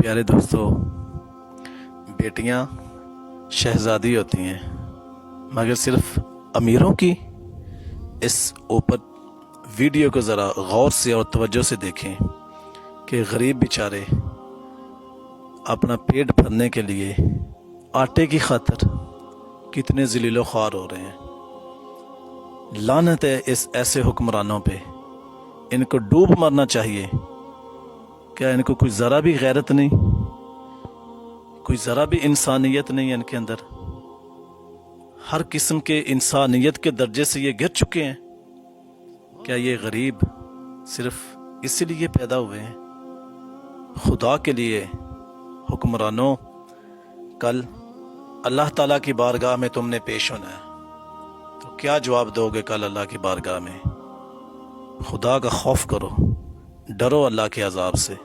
प्यारे दोस्तों, बेटियां शहजादी होती हैं मगर सिर्फ अमीरों की। इस ऊपर वीडियो को ज़रा गौर से और तवज्जो से देखें कि गरीब बेचारे अपना पेट भरने के लिए आटे की खातिर कितने ज़लीलो ख्वार हो रहे हैं। लानत है इस ऐसे हुक्मरानों पे, इनको डूब मरना चाहिए। क्या इनको कोई ज़रा भी गैरत नहीं, कोई ज़रा भी इंसानियत नहीं है इनके अंदर? हर किस्म के इंसानियत के दर्जे से ये गिर चुके हैं। क्या ये गरीब सिर्फ इसलिए पैदा हुए हैं? खुदा के लिए हुक्मरानों, कल अल्लाह ताला की बारगाह में तुमने पेश होना है, तो क्या जवाब दोगे कल अल्लाह की बारगाह में? खुदा का खौफ करो, डरो अल्लाह के अजाब से।